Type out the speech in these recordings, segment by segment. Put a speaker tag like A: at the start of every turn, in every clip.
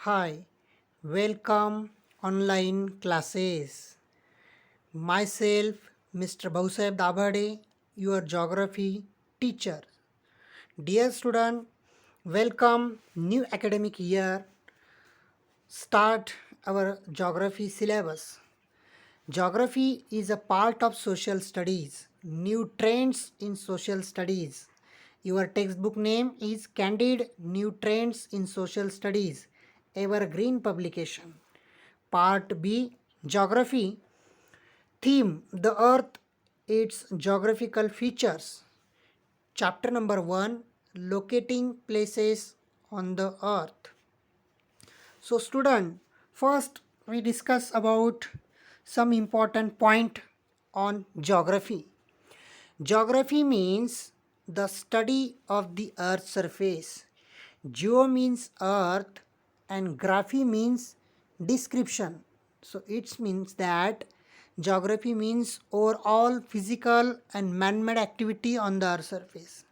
A: Hi, welcome online classes. Myself, Mr. Bhausab Dabhade, your geography teacher. Dear student, welcome new academic year. Start our geography syllabus. Geography is a part of social studies. New trends in social studies. Your textbook name is Candid New Trends in Social Studies, Evergreen publication. Part B, Geography. Theme, the Earth, its geographical features. Chapter number 1, Locating places on the Earth. So student, first we discuss about some important point on geography. Geography means the study of the earth's surface. Geo means earth and graphy means description. So it means that geography means overall physical and man-made activity on the earth's surface.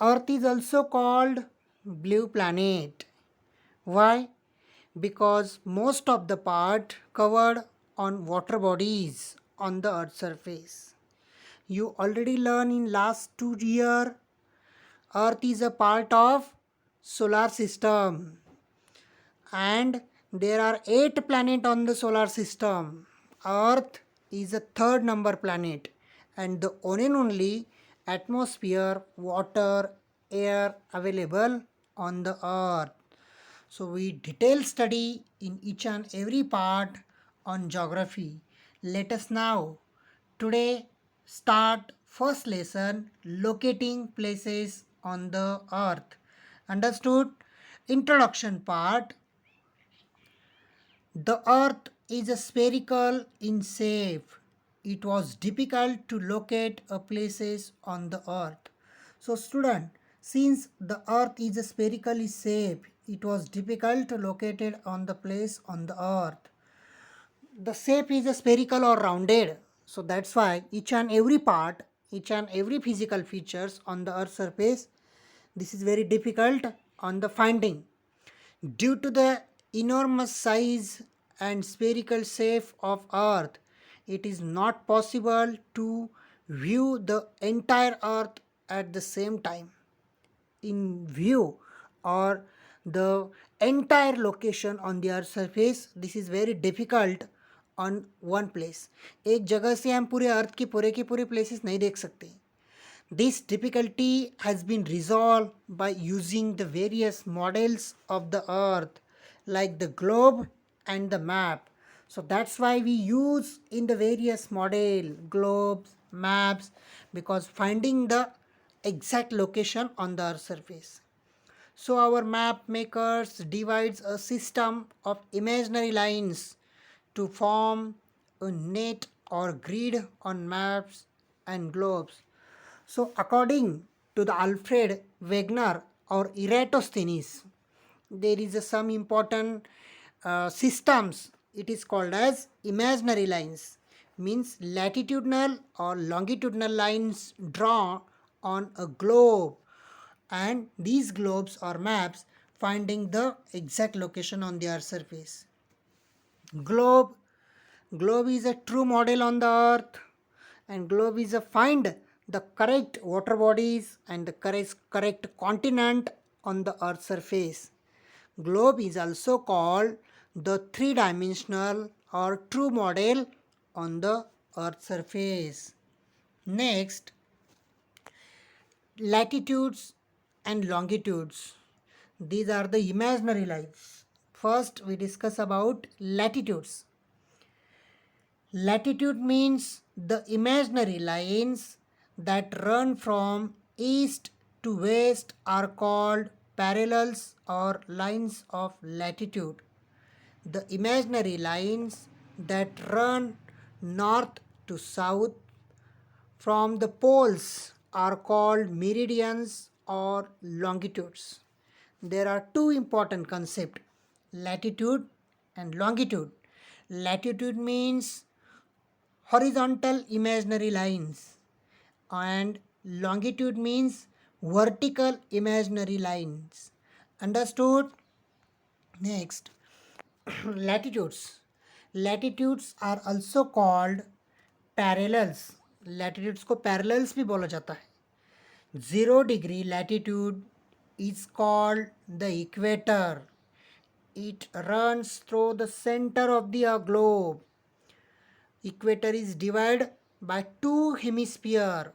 A: Earth is also called blue planet. Why? Because most of the part covered on water bodies on the earth's surface. You already learned in last 2 year earth is a part of solar system and there are 8 planets on the solar system. Earth is a third number planet and the one and only atmosphere, water, air available on the earth. So we detail study in each and every part on geography. Let us now today start first lesson, locating places on the earth. Understood? Introduction part. The earth is a spherical in shape. It was difficult to locate a places on the earth. So student, since the earth is a spherical shape, it was difficult to locate it on the place on the earth. The shape is a spherical or rounded. So that's why each and every part, each and every physical features on the earth surface, this is very difficult on the finding. Due to the enormous size and spherical shape of earth, it is not possible to view the entire earth at the same time in view or the entire location on the earth surface. This is very difficult on one place. एक जगह से हम पूरे अर्थ के पूरे places नहीं देख सकते. This difficulty has been resolved by using the various models of the earth like the globe and the map. So that's why we use in the various model globes, maps, because finding the exact location on the earth surface. So our map makers divides a system of imaginary lines to form a net or grid on maps and globes. So according to the Alfred Wegener or Eratosthenes, there is some important systems. It is called as imaginary lines, means latitudinal or longitudinal lines drawn on a globe, and these globes or maps finding the exact location on their surface. Globe, globe is a true model on the earth, and globe is a find the correct water bodies and the correct continent on the earth surface. Globe is also called the three-dimensional or true model on the earth surface. Next, latitudes and longitudes. These are the imaginary lines. First, we discuss about latitudes. Latitude means the imaginary lines that run from east to west are called parallels or lines of latitude. The imaginary lines that run north to south from the poles are called meridians or longitudes. There are two important concepts, latitude and longitude. Latitude means horizontal imaginary lines and longitude means vertical imaginary lines. Understood? Next, latitudes. Latitudes are also called parallels. Latitudes को parallels भी बोला जाता है. 0 degree latitude is called the equator. It runs through the center of the globe. Equator is divided by two hemispheres.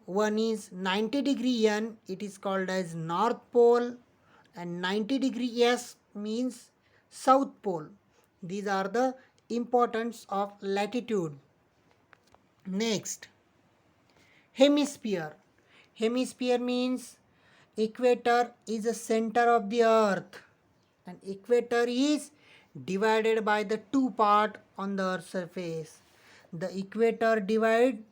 A: One is 90 degree N, it is called as North Pole, and 90 degree S means South Pole. These are the importance of latitude. Next, hemisphere. Hemisphere means equator is the center of the earth, and equator is divided by the two part on the earth's surface. The equator divide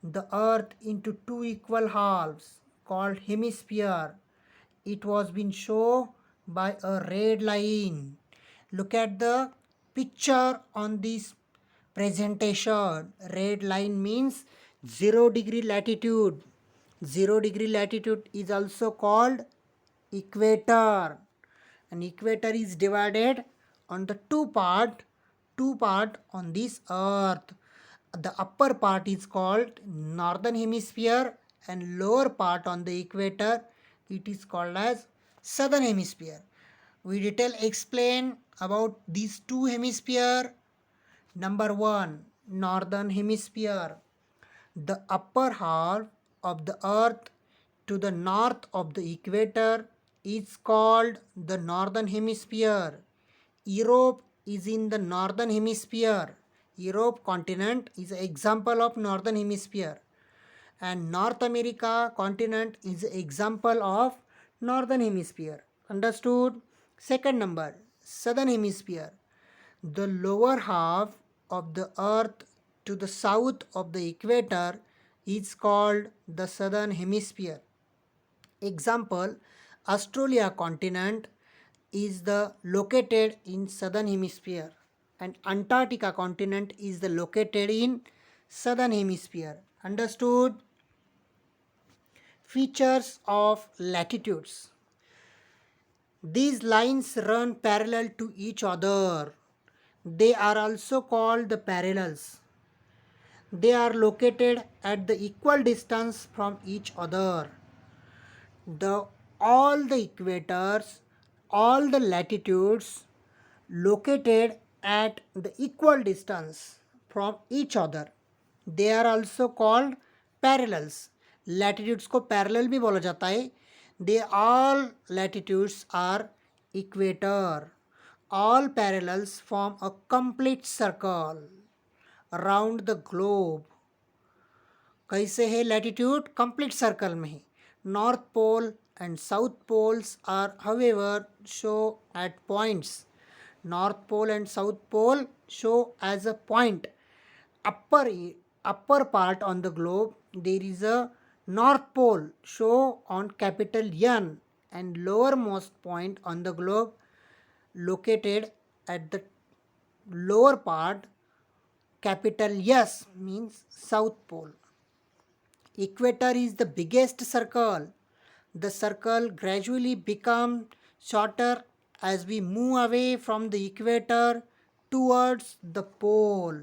A: the earth into two equal halves called hemisphere. It was been shown by a red line. Look at the picture on this presentation. Red line means 0 degree latitude. 0 degree latitude is also called equator. An equator is divided on the two part on this earth. The upper part is called northern hemisphere, and lower part on the equator it is called as southern hemisphere. We detail explain about these two hemisphere. Number 1, northern hemisphere. The upper half of the earth to the north of the equator is called the northern hemisphere. Europe is in the northern hemisphere. Europe continent is an example of northern hemisphere, and North America continent is an example of northern hemisphere. Understood? Second number, southern hemisphere. The lower half of the earth to the south of the equator is called the southern hemisphere. Example, Australia continent is the located in southern hemisphere, and Antarctica continent is the located in southern hemisphere. Understood? Features of latitudes. These lines run parallel to each other. They are also called the parallels. They are located at the equal distance from each other. All the equators, all the latitudes located at the equal distance from each other, they are also called parallels. Latitudes को parallel भी बोला जाता है. They all latitudes are equator. All parallels form a complete circle around the globe. कैसे है latitude? Complete circle में है. North pole and south poles are however show at points. North pole and south pole show as a point. Upper part on the globe there is a north pole show on capital N, and lowermost point on the globe located at the lower part capital S means south pole. Equator is the biggest circle. The circle gradually becomes shorter as we move away from the equator towards the pole.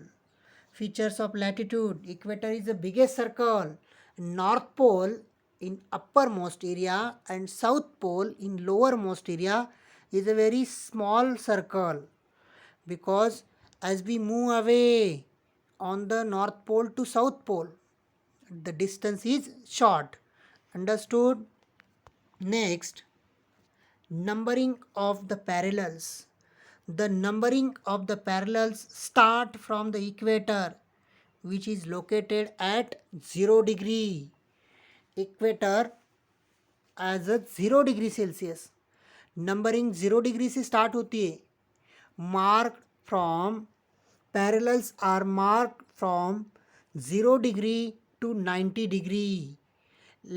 A: Features of latitude. Equator is the biggest circle. North pole in uppermost area and south pole in lowermost area is a very small circle, because as we move away on the north pole to south pole, the distance is short. Understood? Next, numbering of the parallels. The numbering of the parallels start from the equator, which is located at 0 degree. Equator as a 0 degree Celsius. Numbering 0 degree से start होती है. Mark from parallels are mark from 0 degree to 90 degree.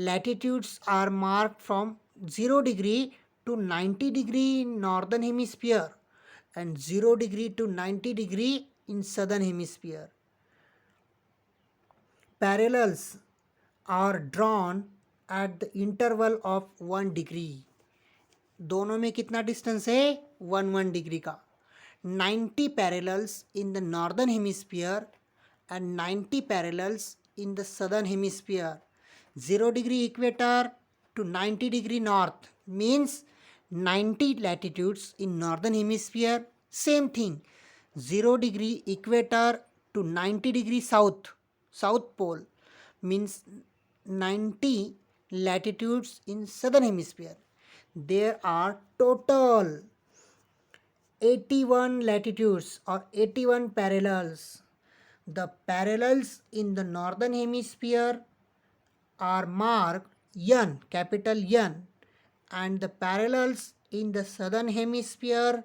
A: Latitudes are marked from 0 degree to 90 degree in northern hemisphere and 0 degree to 90 degree in southern hemisphere. Parallels are drawn at the interval of 1 degree. दोनों में कितना distance है? 1 degree का, 90 parallels in the northern hemisphere and 90 parallels in the southern hemisphere. 0 degree equator to 90 degree north means 90 latitudes in northern hemisphere. Same thing, 0 degree equator to 90 degree south pole means 90 latitudes in southern hemisphere. There are total 81 latitudes or 81 parallels. The parallels in the northern hemisphere are marked N, capital N, and the parallels in the southern hemisphere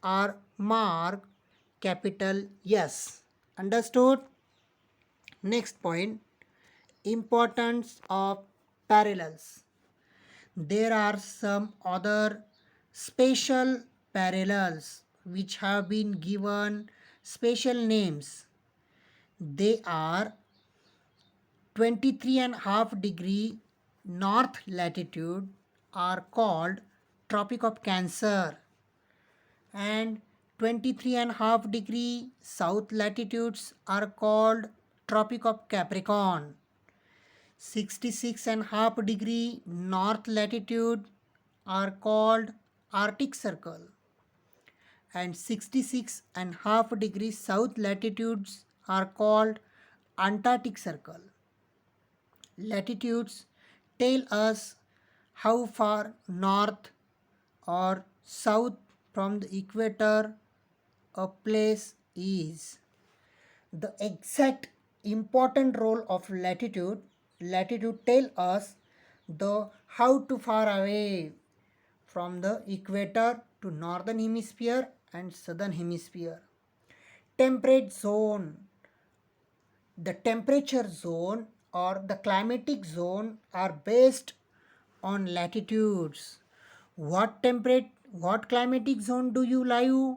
A: are marked capital S. Understood? Next point, importance of parallels. There are some other special parallels which have been given special names. They are 23.5 degree north latitude are called Tropic of Cancer, and 23.5 degree south latitudes are called Tropic of Capricorn. 66.5 degree north latitude are called Arctic Circle, and 66.5 degree south latitudes are called Antarctic Circle. Latitudes tell us how far north or south from the equator a place is. The exact important role of latitude tell us the how to far away from the equator to northern hemisphere and southern hemisphere. Temperate zone, the temperature zone or the climatic zone are based on latitudes. What climatic zone do you live?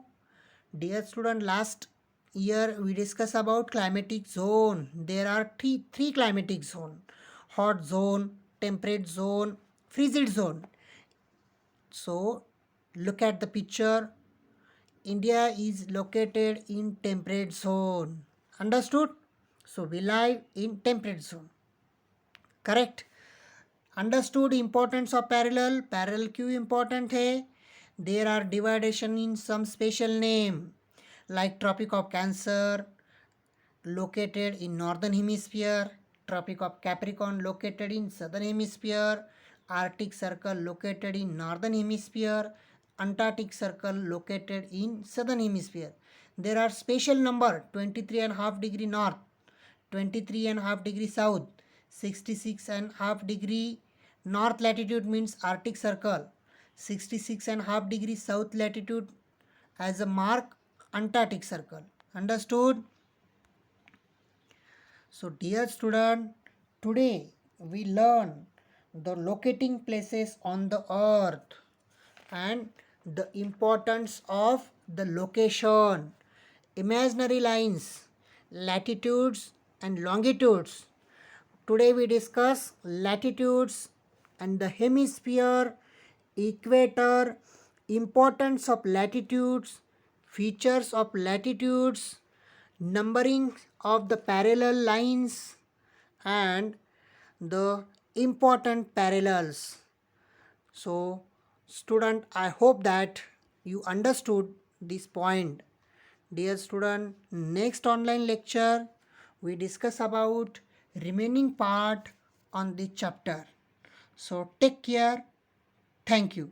A: Dear student, last year we discussed about climatic zone. There are three climatic zone: hot zone, temperate zone, frigid zone. So look at the picture. India is located in temperate zone. Understood? So we live in temperate zone. Correct? Understood importance of parallel. Parallel क्यों important है? There are dividation in some special name like Tropic of Cancer located in northern hemisphere, Tropic of Capricorn located in southern hemisphere, Arctic Circle located in northern hemisphere, Antarctic Circle located in southern hemisphere. There are special number 23.5 degree north, 23.5 degree south, 66.5 degree north latitude means Arctic Circle, 66.5 degree south latitude as a mark Antarctic Circle. Understood? So dear student, today we learn the locating places on the earth and the importance of the location, imaginary lines, latitudes and longitudes. Today we discuss latitudes and the hemisphere, equator, importance of latitudes, features of latitudes, numbering of the parallel lines and the important parallels. So student, I hope that you understood this point. Dear student, next online lecture we discuss about remaining part on the chapter. So take care. Thank you.